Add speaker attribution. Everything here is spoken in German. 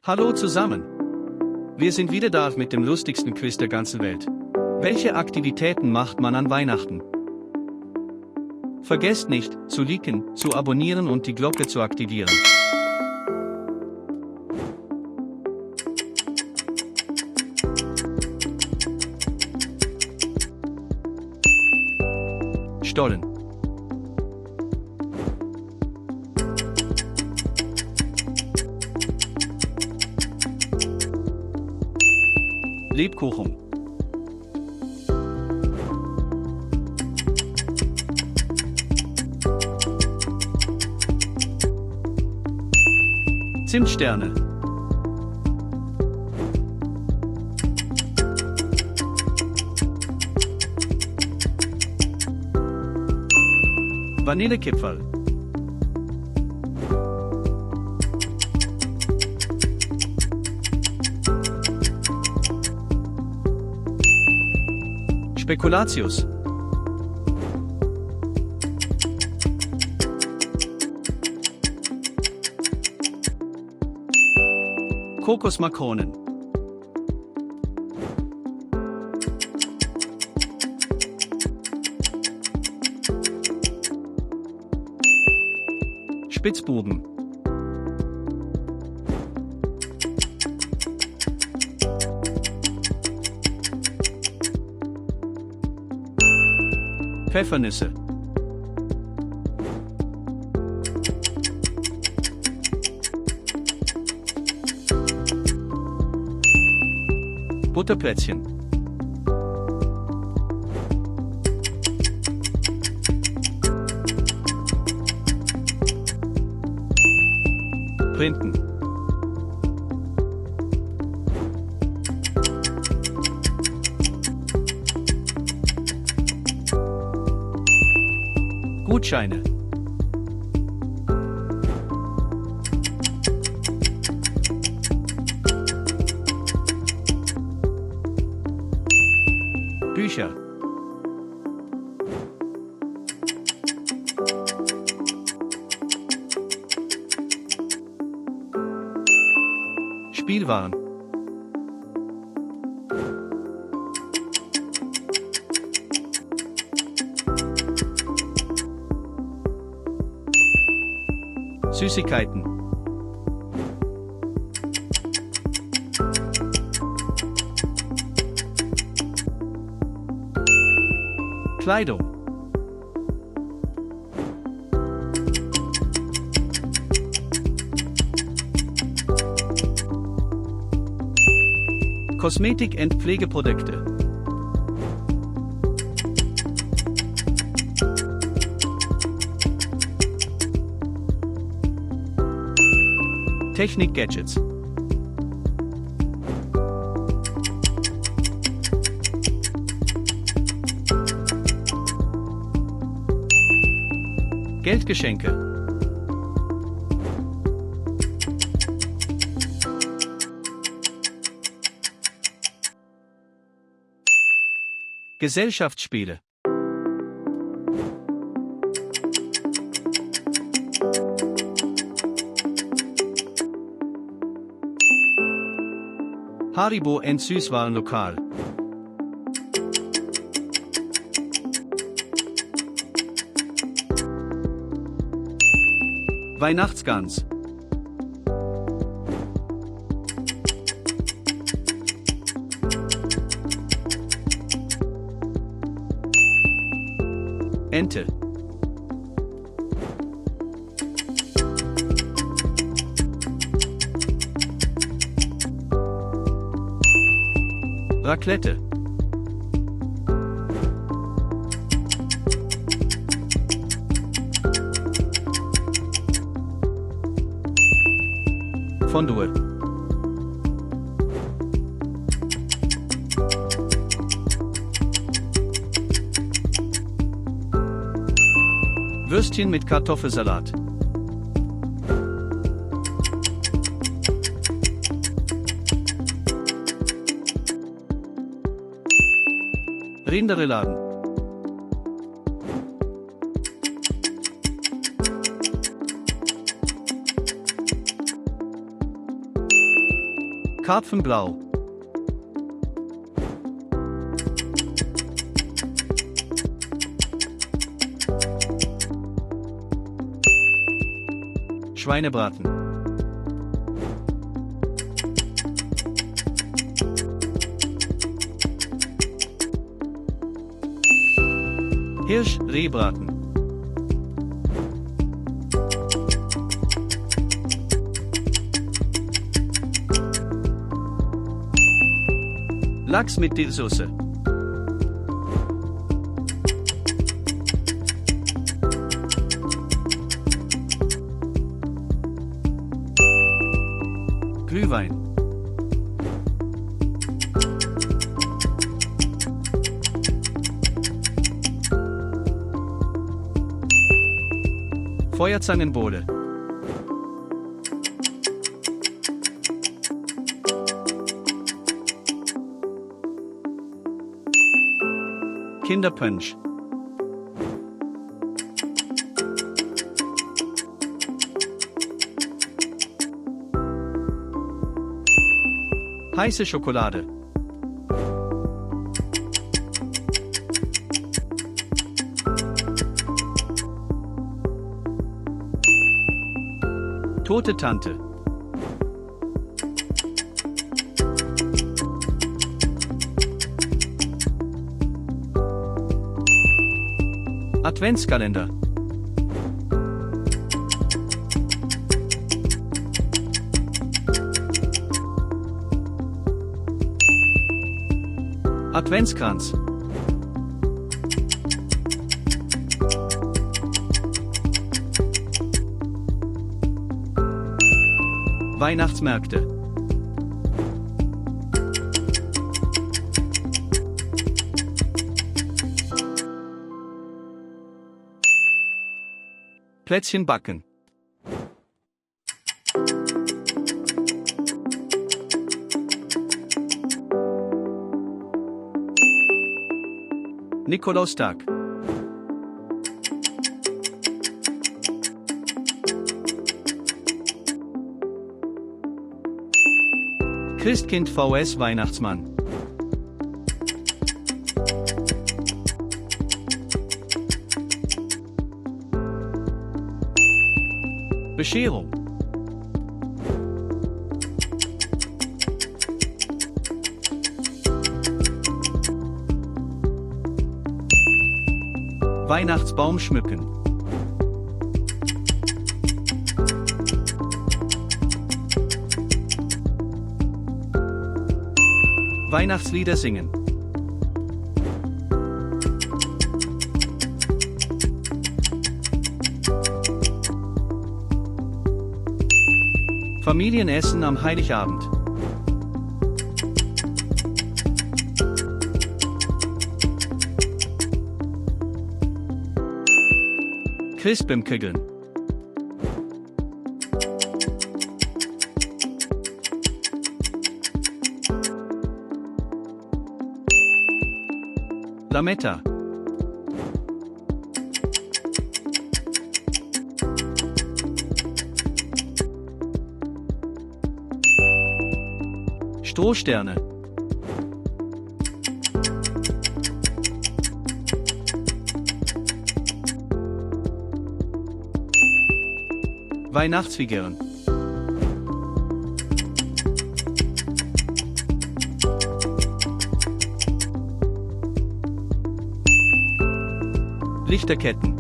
Speaker 1: Hallo zusammen! Wir sind wieder da mit dem lustigsten Quiz der ganzen Welt. Welche Aktivitäten macht man an Weihnachten? Vergesst nicht, zu liken, zu abonnieren und die Glocke zu aktivieren. Stollen. Lebkuchen. Zimtsterne. Vanillekipferl. Spekulatius. Kokosmakronen. Spitzbuben. Pfeffernüsse. Butterplätzchen. Printen. Gutscheine. Bücher. Spielwaren. Süßigkeiten. Kleidung. Kosmetik- und Pflegeprodukte. Technik-Gadgets. Geldgeschenke. Gesellschaftsspiele. Haribo und Süßwarenlokal. Weihnachtsgans. Ente. Raclette. Fondue. Würstchen mit Kartoffelsalat. Rinderrouladen. Karpfenblau. Schweinebraten. Hirsch-Rehbraten. Lachs mit Dillsoße. Glühwein. Feuerzangenbowle. Kinderpunsch. Heiße Schokolade. Tote Tante. Adventskalender. Adventskranz. Weihnachtsmärkte. Plätzchen backen. Nikolaustag. Christkind vs Weihnachtsmann. Bescherung. Weihnachtsbaum schmücken. Weihnachtslieder singen. Familienessen am Heiligabend. Christbaumkegeln. Lametta. Strohsterne. Weihnachtsfiguren. Lichterketten.